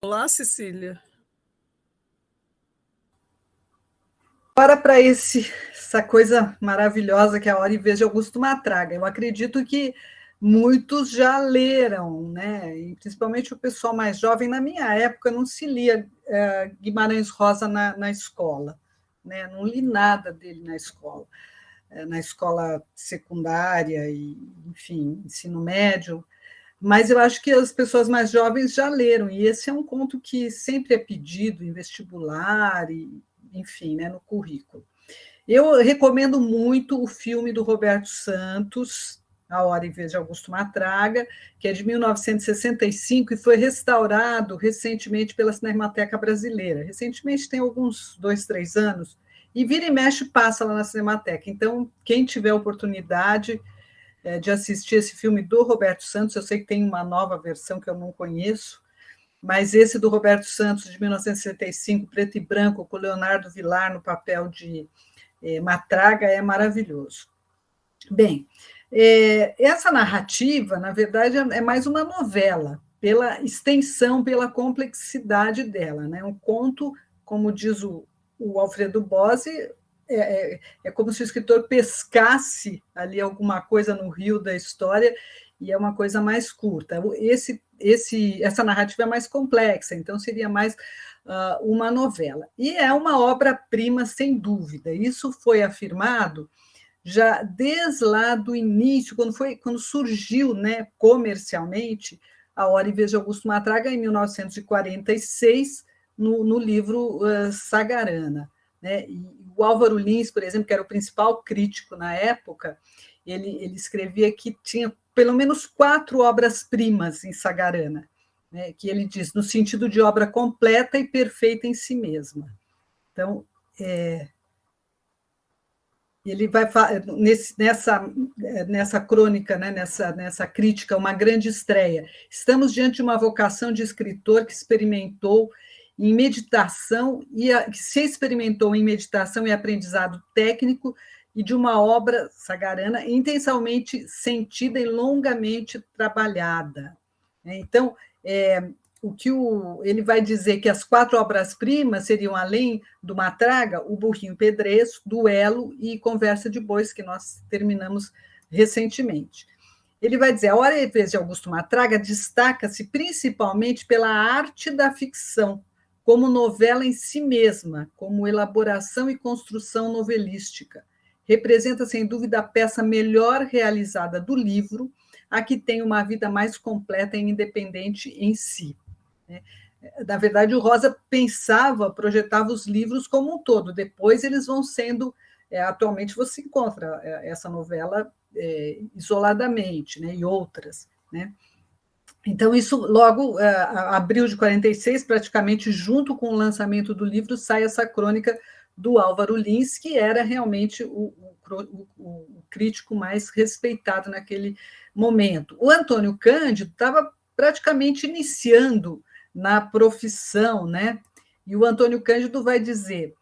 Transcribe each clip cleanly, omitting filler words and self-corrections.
Olá, Cecília. Agora para essa coisa maravilhosa que é A Hora e Vez de Augusto Matraga. Eu acredito que muitos já leram, né? E principalmente o pessoal mais jovem. Na minha época não se lia Guimarães Rosa na escola, né? Não li nada dele na escola secundária e, enfim, ensino médio. Mas eu acho que as pessoas mais jovens já leram, e esse é um conto que sempre é pedido em vestibular, e, enfim, né, no currículo. Eu recomendo muito o filme do Roberto Santos, A Hora e Vez de Augusto Matraga, que é de 1965 e foi restaurado recentemente pela Cinemateca Brasileira. Recentemente, tem alguns 2, 3 anos, e vira e mexe passa lá na Cinemateca. Então, quem tiver oportunidade de assistir esse filme do Roberto Santos, eu sei que tem uma nova versão que eu não conheço, mas esse do Roberto Santos, de 1965, preto e branco, com Leonardo Vilar no papel de Matraga, é maravilhoso. Bem, essa narrativa, na verdade, é mais uma novela, pela extensão, pela complexidade dela. Né? Um conto, como diz o Alfredo Bossi, é como se o escritor pescasse ali alguma coisa no rio da história, e é uma coisa mais curta. Essa narrativa é mais complexa, então seria mais uma novela. E é uma obra-prima, sem dúvida. Isso foi afirmado já desde lá do início, quando surgiu, né, comercialmente, A Hora e Vez de Augusto Matraga, em 1946, no livro Sagarana. Né? E o Álvaro Lins, por exemplo, que era o principal crítico na época, ele escrevia que tinha pelo menos 4 obras-primas em Sagarana, né? Que ele diz, no sentido de obra completa e perfeita em si mesma. Então, ele vai nessa crônica, né, nessa crítica, uma grande estreia. Estamos diante de uma vocação de escritor que experimentou em meditação que se experimentou em meditação e aprendizado técnico e de uma obra sagarana intensamente sentida e longamente trabalhada. Então, ele vai dizer que as 4 obras-primas seriam, além do Matraga, o Burrinho Pedreço, Duelo e Conversa de Bois, que nós terminamos recentemente. Ele vai dizer, A Hora e Vez de Augusto Matraga destaca-se principalmente pela arte da ficção, como novela em si mesma, como elaboração e construção novelística. Representa, sem dúvida, a peça melhor realizada do livro, a que tem uma vida mais completa e independente em si. Na verdade, o Rosa projetava os livros como um todo, depois eles vão sendo. Atualmente você encontra essa novela isoladamente, né, e outras. Né? Então, isso logo, abril de 46, praticamente junto com o lançamento do livro, sai essa crônica do Álvaro Lins, que era realmente o crítico mais respeitado naquele momento. O Antônio Cândido estava praticamente iniciando na profissão, né? E o Antônio Cândido vai dizer,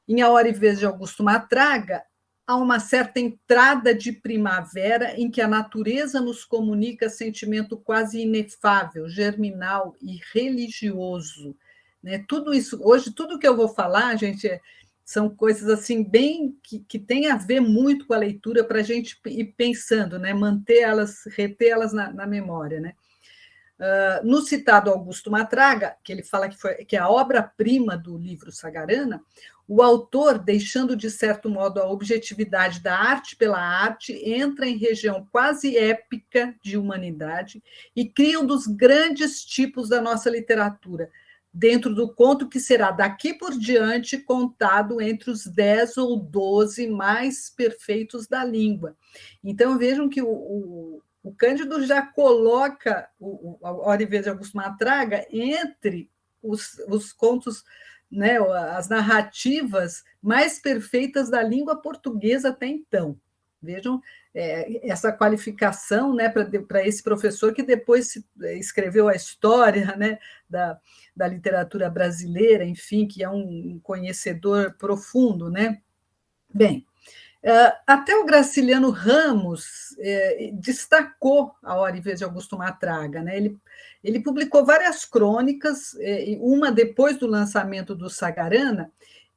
em A Hora e Vez de Augusto Matraga, há uma certa entrada de primavera em que a natureza nos comunica sentimento quase inefável, germinal e religioso. Né? Tudo isso, hoje, tudo que eu vou falar, gente, são coisas assim bem que tem a ver muito com a leitura para a gente ir pensando, né? Manter elas, reter elas na memória. Né? No citado Augusto Matraga, que ele fala que é a obra-prima do livro Sagarana, o autor, deixando de certo modo a objetividade da arte pela arte, entra em região quase épica de humanidade e cria um dos grandes tipos da nossa literatura, dentro do conto que será daqui por diante contado entre os 10 ou 12 mais perfeitos da língua. Então vejam que o Cândido já coloca a Hora e Vez de Augusto Matraga entre os contos, né, as narrativas mais perfeitas da língua portuguesa até então. Vejam essa qualificação, né, para esse professor que depois escreveu a história, né, da literatura brasileira, enfim, que é um conhecedor profundo. Né? Bem, Até o Graciliano Ramos destacou a Hora e Vez de Augusto Matraga, né? Ele publicou várias crônicas, uma depois do lançamento do Sagarana.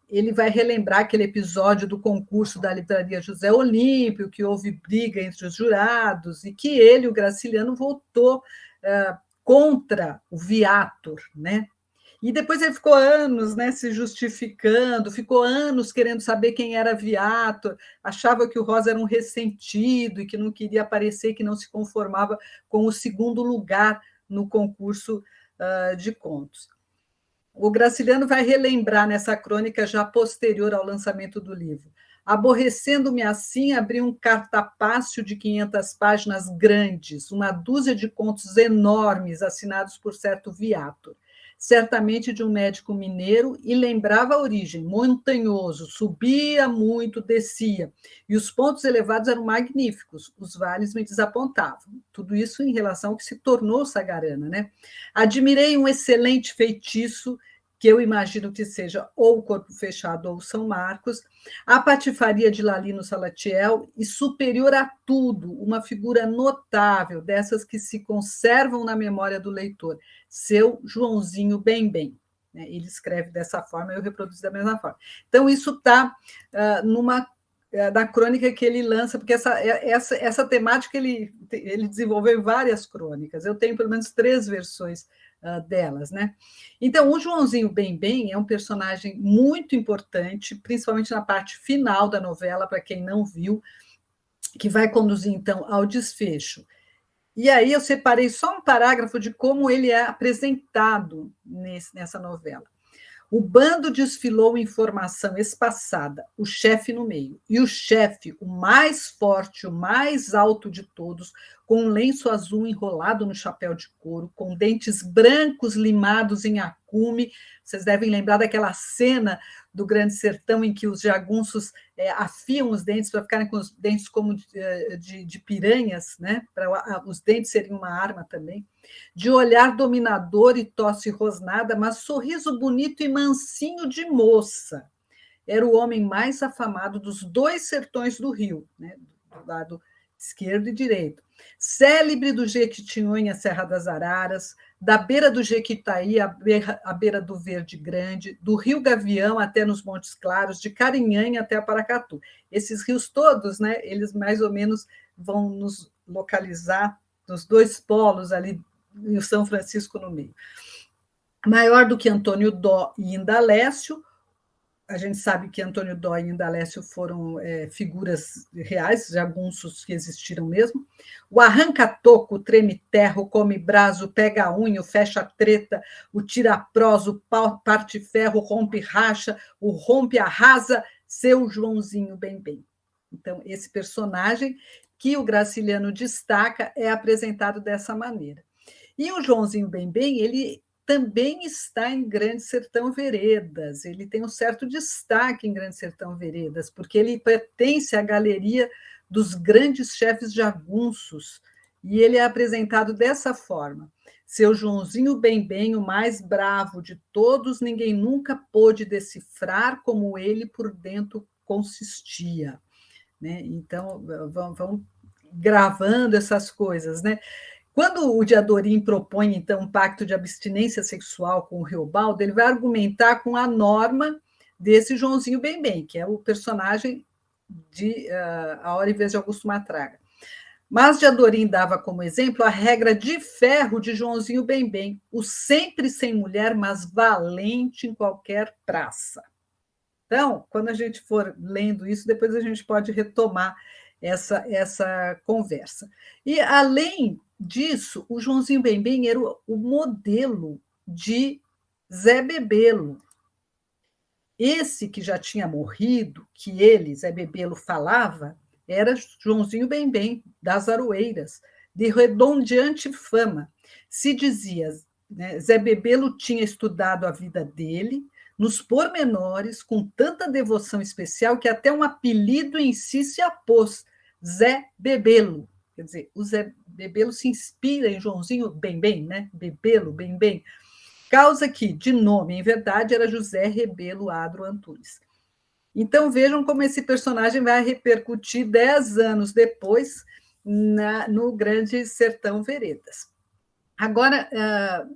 Ele vai relembrar aquele episódio do concurso da Livraria José Olímpio, que houve briga entre os jurados, e que ele, o Graciliano, votou contra o Viator, né? E depois ele ficou anos, né, se justificando, ficou anos querendo saber quem era Viator, achava que o Rosa era um ressentido e que não queria aparecer, que não se conformava com o segundo lugar no concurso de contos. O Graciliano vai relembrar nessa crônica já posterior ao lançamento do livro. Aborrecendo-me assim, abri um cartapácio de 500 páginas grandes, uma dúzia de contos enormes assinados por certo Viator, certamente de um médico mineiro, e lembrava a origem, montanhoso, subia muito, descia, e os pontos elevados eram magníficos, os vales me desapontavam. Tudo isso em relação ao que se tornou Sagarana, né? Admirei um excelente feitiço, que eu imagino que seja ou o Corpo Fechado ou São Marcos, a patifaria de Lalino Salatiel, e superior a tudo, uma figura notável, dessas que se conservam na memória do leitor, seu Joãozinho Bem-Bem. Ele escreve dessa forma, eu reproduzo da mesma forma. Então, isso está numa da crônica que ele lança, porque essa temática ele desenvolveu em várias crônicas. Eu tenho pelo menos 3 versões delas, né? Então, o Joãozinho Bem-Bem é um personagem muito importante, principalmente na parte final da novela, para quem não viu, que vai conduzir, então, ao desfecho. E aí eu separei só um parágrafo de como ele é apresentado nessa novela. O bando desfilou em formação espaçada, o chefe no meio. E o chefe, o mais forte, o mais alto de todos, com um lenço azul enrolado no chapéu de couro, com dentes brancos limados em acume. Vocês devem lembrar daquela cena do Grande Sertão em que os jagunços afiam os dentes para ficarem com os dentes como de piranhas, né? Os dentes seriam uma arma também. De olhar dominador e tosse rosnada, mas sorriso bonito e mansinho de moça. Era o homem mais afamado dos 2 sertões do Rio, né? Do lado esquerdo e direito. Célebre do Jequitinhonha, Serra das Araras, da beira do Jequitaí à beira do Verde Grande, do Rio Gavião até nos Montes Claros, de Carinhanha até Paracatu. Esses rios todos, né, eles mais ou menos vão nos localizar nos 2 polos ali, e o São Francisco no meio. Maior do que Antônio Dó e Indalécio, a gente sabe que Antônio Dó e Indalécio foram figuras reais, jagunços que existiram mesmo. O arranca-toco, o treme-terra, o come-braço, pega-unha, o fecha-treta, o tira-prós, o parte-ferro, o rompe-racha, o rompe-arrasa, seu Joãozinho Bem-Bem. Então, esse personagem que o Graciliano destaca é apresentado dessa maneira. E o Joãozinho Bem-Bem, ele também está em Grande Sertão Veredas, ele tem um certo destaque em Grande Sertão Veredas, porque ele pertence à galeria dos grandes chefes jagunços, e ele é apresentado dessa forma. Seu Joãozinho Bem-Bem, o mais bravo de todos, ninguém nunca pôde decifrar como ele por dentro consistia. Né? Então, vão gravando essas coisas, né? Quando o Diadorim propõe, então, um pacto de abstinência sexual com o Riobaldo, ele vai argumentar com a norma desse Joãozinho Bem-Bem, que é o personagem de A Hora e Vez de Augusto Matraga. Mas Diadorim dava como exemplo a regra de ferro de Joãozinho Bem-Bem, o sempre sem mulher, mas valente em qualquer praça. Então, quando a gente for lendo isso, depois a gente pode retomar essa conversa. E, além disso, o Joãozinho Bem-Bem era o modelo de Zé Bebelo. Esse que já tinha morrido, que ele, Zé Bebelo, falava, era Joãozinho Bem-Bem, das Aroeiras, de redondeante fama. Se dizia, né, Zé Bebelo tinha estudado a vida dele, nos pormenores, com tanta devoção especial, que até um apelido em si se apôs, Zé Bebelo. Quer dizer, o Zé Bebelo se inspira em Joãozinho Bem-Bem, né? Bebelo, Bem-Bem. Causa que, de nome, em verdade, era José Rebelo Adro Antunes. Então, vejam como esse personagem vai repercutir 10 anos depois no Grande Sertão Veredas. Agora,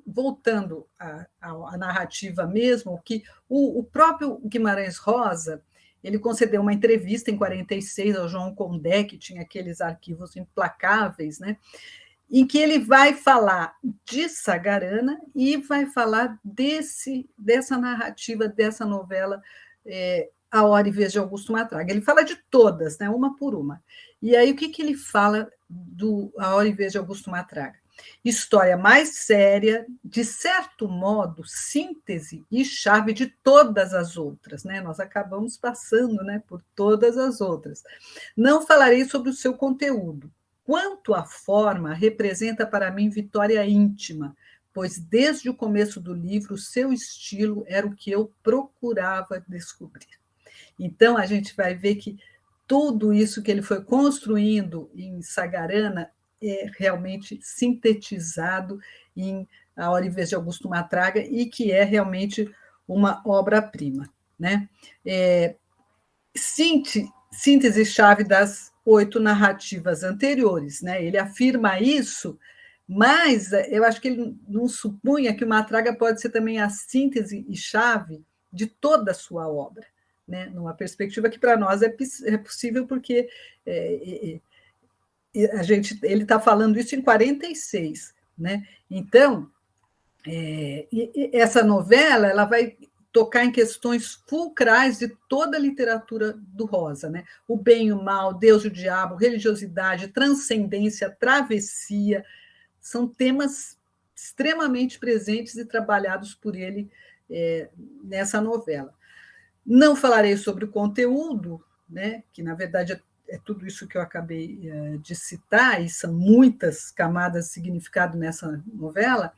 voltando à narrativa mesmo, que o próprio Guimarães Rosa, ele concedeu uma entrevista em 46 ao João Condé, que tinha aqueles arquivos implacáveis, né, em que ele vai falar de Sagarana e vai falar dessa narrativa, dessa novela, A Hora e Vez de Augusto Matraga. Ele fala de todas, né, uma por uma. E aí, o que ele fala do A Hora e Vez de Augusto Matraga? História mais séria, de certo modo, síntese e chave de todas as outras, né? Nós acabamos passando, né, por todas as outras. Não falarei sobre o seu conteúdo. Quanto à forma, representa para mim vitória íntima, pois desde o começo do livro, o seu estilo era o que eu procurava descobrir. Então, a gente vai ver que tudo isso que ele foi construindo em Sagarana é realmente sintetizado em A Hora e Vez de Augusto Matraga e que é realmente uma obra-prima, né? Síntese-chave das 8 narrativas anteriores, né? Ele afirma isso, mas eu acho que ele não supunha que o Matraga pode ser também a síntese e chave de toda a sua obra, né? Numa perspectiva que para nós é possível, porque ele está falando isso em 46, né? Então, essa novela ela vai tocar em questões fulcrais de toda a literatura do Rosa, né? O bem e o mal, Deus e o diabo, religiosidade, transcendência, travessia, são temas extremamente presentes e trabalhados por ele nessa novela. Não falarei sobre o conteúdo, né? Que na verdade é tudo isso que eu acabei de citar, e são muitas camadas de significado nessa novela,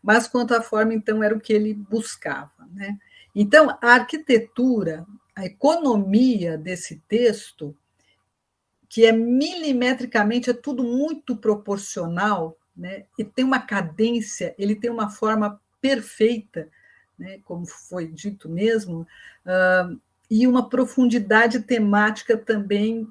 mas quanto à forma, então, era o que ele buscava, né? Então, a arquitetura, a economia desse texto, que é milimetricamente, é tudo muito proporcional, né? E tem uma cadência, ele tem uma forma perfeita, né? Como foi dito mesmo, e uma profundidade temática também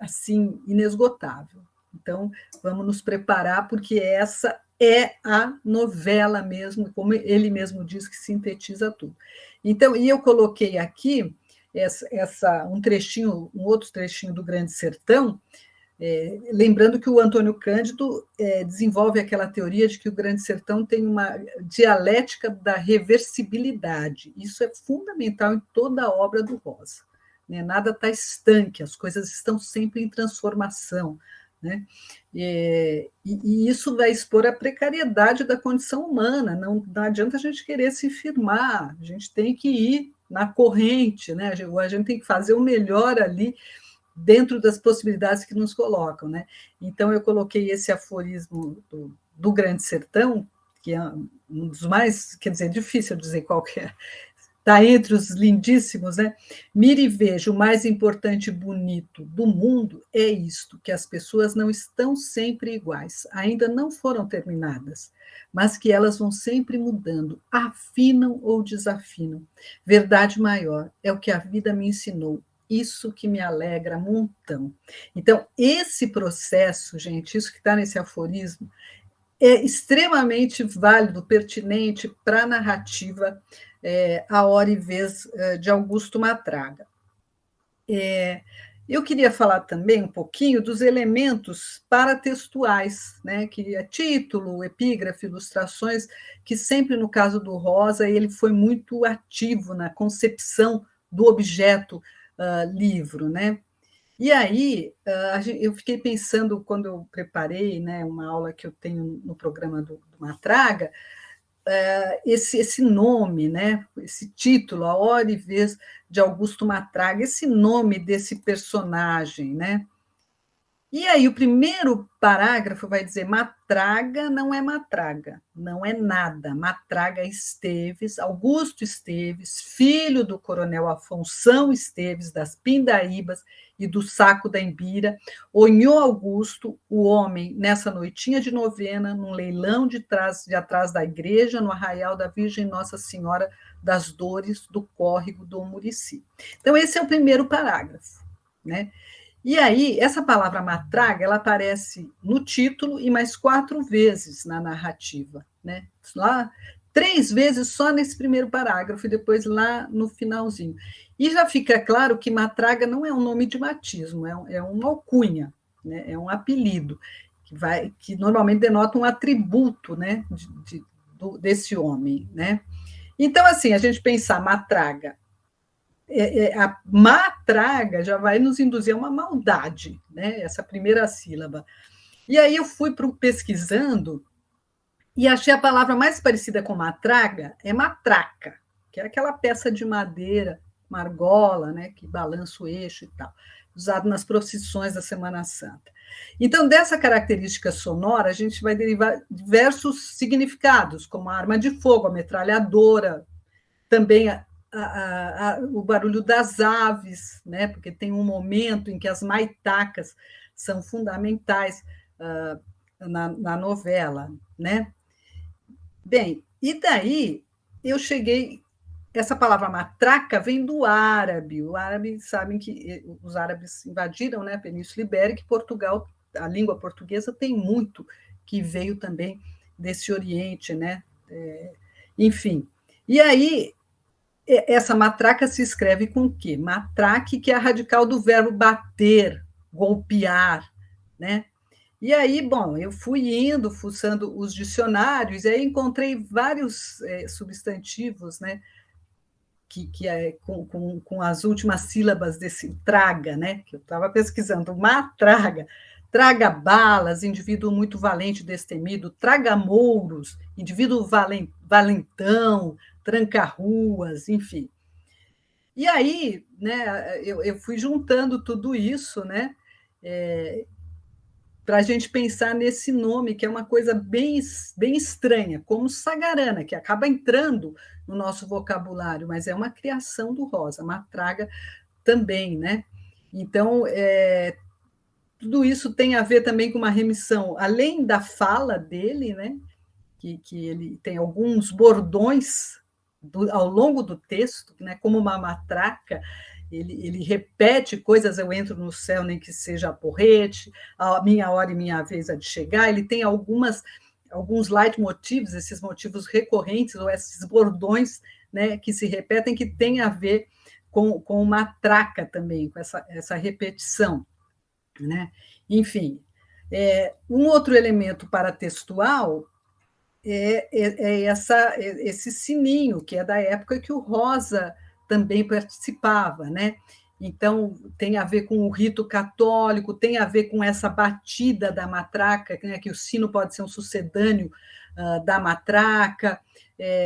assim inesgotável. Então, vamos nos preparar, porque essa é a novela mesmo, como ele mesmo diz, que sintetiza tudo. Então, e eu coloquei aqui um outro trechinho do Grande Sertão, lembrando que o Antônio Cândido desenvolve aquela teoria de que o Grande Sertão tem uma dialética da reversibilidade. Isso é fundamental em toda a obra do Rosa, né? Nada está estanque, as coisas estão sempre em transformação, né? E isso vai expor a precariedade da condição humana. Não adianta a gente querer se firmar, a gente tem que ir na corrente, né? A gente tem que fazer o melhor ali dentro das possibilidades que nos colocam, né? Então, eu coloquei esse aforismo do Grande Sertão, que é um dos mais, quer dizer, difícil dizer qual que é, está entre os lindíssimos, né? Mire e veja, o mais importante e bonito do mundo é isto, que as pessoas não estão sempre iguais, ainda não foram terminadas, mas que elas vão sempre mudando, afinam ou desafinam. Verdade maior é o que a vida me ensinou, isso que me alegra montão. Então, esse processo, gente, isso que está nesse aforismo, é extremamente válido, pertinente para a narrativa A Hora e Vez de Augusto Matraga. Eu queria falar também um pouquinho dos elementos paratextuais, né, que é título, epígrafe, ilustrações, que sempre, no caso do Rosa, ele foi muito ativo na concepção do objeto livro, né? E aí, eu fiquei pensando, quando eu preparei, né, uma aula que eu tenho no programa do Matraga, esse nome, né, esse título, A Hora e Vez de Augusto Matraga, esse nome desse personagem, né? E aí, o primeiro parágrafo vai dizer: Matraga não é matraga, não é nada. Matraga Esteves, Augusto Esteves, filho do coronel Afonso Esteves, das Pindaíbas e do Saco da Embira, o Nhô Augusto, o homem, nessa noitinha de novena, num leilão de atrás da igreja, no arraial da Virgem Nossa Senhora das Dores, do córrego do Murici. Então, esse é o primeiro parágrafo, né? E aí, essa palavra matraga, ela aparece no título e mais 4 vezes na narrativa, né? Lá, 3 vezes só nesse primeiro parágrafo e depois lá no finalzinho. E já fica claro que matraga não é um nome de batismo, é uma alcunha, né? É um apelido que normalmente denota um atributo, né? Desse homem, né? Então, assim, a gente pensar matraga, a matraga já vai nos induzir a uma maldade, né? Essa primeira sílaba. E aí eu fui pesquisando e achei a palavra mais parecida com matraga é matraca, que é aquela peça de madeira, uma argola, né, que balança o eixo e tal, usado nas procissões da Semana Santa. Então, dessa característica sonora, a gente vai derivar diversos significados, como a arma de fogo, a metralhadora, também o barulho das aves, né? Porque tem um momento em que as maitacas são fundamentais na novela, né? Bem, e daí eu cheguei. Essa palavra matraca vem do árabe. O árabe, sabem que os árabes invadiram, né, a Península Ibérica, e Portugal, a língua portuguesa tem muito que veio também desse Oriente, né? Enfim. E aí essa matraca se escreve com o quê? Matraque, que é a radical do verbo bater, golpear, né? E aí, bom, eu fui indo, fuçando os dicionários, e aí encontrei vários substantivos, né? Que é com as últimas sílabas desse traga, né? Que eu estava pesquisando, matraga. Traga balas, indivíduo muito valente, destemido. Traga mouros, indivíduo valentão, tranca-ruas, enfim. E aí, né, eu fui juntando tudo isso, né, para a gente pensar nesse nome, que é uma coisa bem, bem estranha, como sagarana, que acaba entrando no nosso vocabulário, mas é uma criação do Rosa, matraga também, né? Então, tudo isso tem a ver também com uma remissão, além da fala dele, né? Que ele tem alguns bordões ao longo do texto, né, como uma matraca, ele repete coisas, eu entro no céu, nem que seja a porrete, a minha hora e minha vez a de chegar, ele tem alguns leitmotivs, esses motivos recorrentes, ou esses bordões, né, que se repetem, que tem a ver com matraca também, com essa repetição, né? Enfim, um outro elemento paratextual esse sininho, que é da época que o Rosa também participava, né? Então, tem a ver com o rito católico, tem a ver com essa batida da matraca, né, que o sino pode ser um sucedâneo da matraca.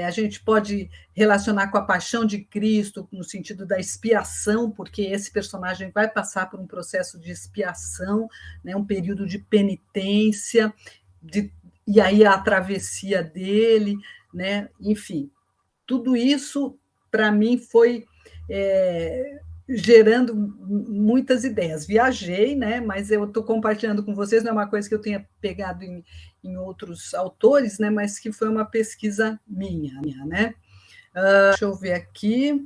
A gente pode relacionar com a paixão de Cristo, no sentido da expiação, porque esse personagem vai passar por um processo de expiação, né, um período de penitência, e aí a travessia dele, né? Enfim, tudo isso para mim foi gerando muitas ideias. Viajei, né? Mas eu estou compartilhando com vocês, não é uma coisa que eu tenha pegado em outros autores, né? Mas que foi uma pesquisa minha, né? Deixa eu ver aqui.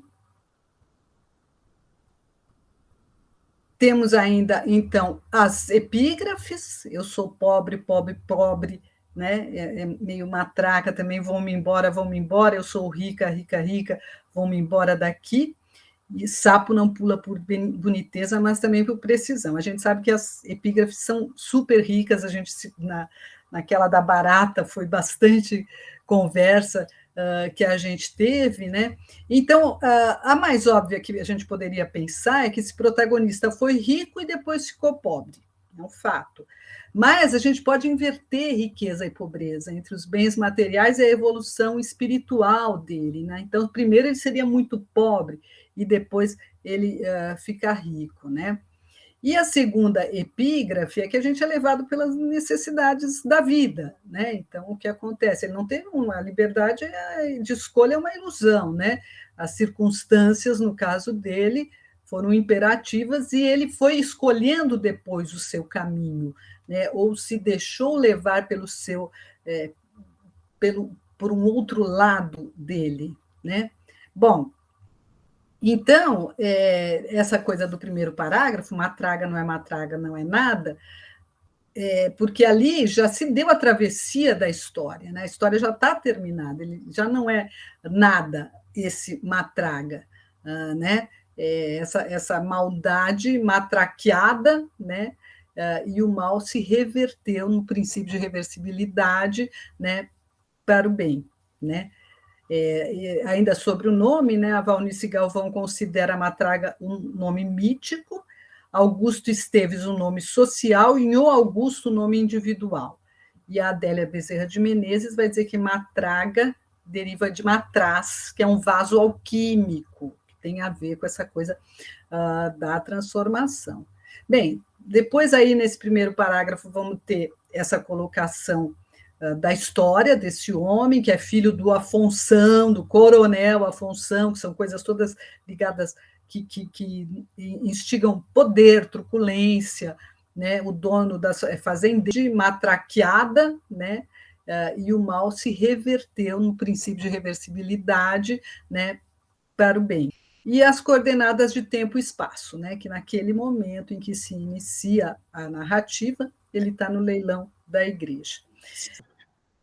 Temos ainda, então, as epígrafes. Eu sou pobre, pobre, pobre, né? Meio matraca também. Vão-me embora, vão-me embora. Eu sou rica, rica, rica. Vão-me embora daqui. E sapo não pula por boniteza, mas também por precisão. A gente sabe que as epígrafes são super ricas. A gente naquela da barata foi bastante conversa que a gente teve, né? Então, a mais óbvia que a gente poderia pensar é que esse protagonista foi rico e depois ficou pobre, é um fato. Mas a gente pode inverter riqueza e pobreza entre os bens materiais e a evolução espiritual dele, né? Então, primeiro ele seria muito pobre e depois ele fica rico, né? E a segunda epígrafe é que a gente é levado pelas necessidades da vida, né? Então, o que acontece? Ele não tem uma liberdade de escolha, é uma ilusão, né? As circunstâncias, no caso dele, foram imperativas e ele foi escolhendo depois o seu caminho, né? Ou se deixou levar pelo seu, por um outro lado dele, né? Bom, então, essa coisa do primeiro parágrafo, matraga não é nada, porque ali já se deu a travessia da história, né? A história já está terminada, ele já não é nada esse matraga, né? Essa maldade matraqueada, né? E o mal se reverteu no princípio de reversibilidade, né? Para o bem, né? Ainda sobre o nome, né, a Valnice Galvão considera a matraga um nome mítico, Augusto Esteves um nome social e o Augusto um nome individual. E a Adélia Bezerra de Menezes vai dizer que matraga deriva de matraz, que é um vaso alquímico, que tem a ver com essa coisa da transformação. Bem, depois aí nesse primeiro parágrafo vamos ter essa colocação da história desse homem, que é filho do Afonso, do coronel Afonso, que são coisas todas ligadas, que instigam poder, truculência, né? O dono da fazenda matraqueada, né? E o mal se reverteu no princípio de reversibilidade, né? Para o bem. E as coordenadas de tempo e espaço, né? Que naquele momento em que se inicia a narrativa, ele está no leilão da igreja.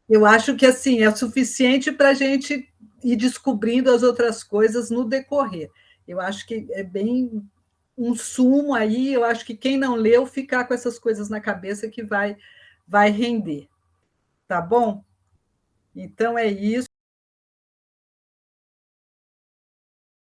Eu acho que assim é suficiente para a gente ir descobrindo as outras coisas no decorrer. Eu acho que é bem um sumo aí, eu acho que quem não leu ficar com essas coisas na cabeça que vai render. Tá bom? Então é isso.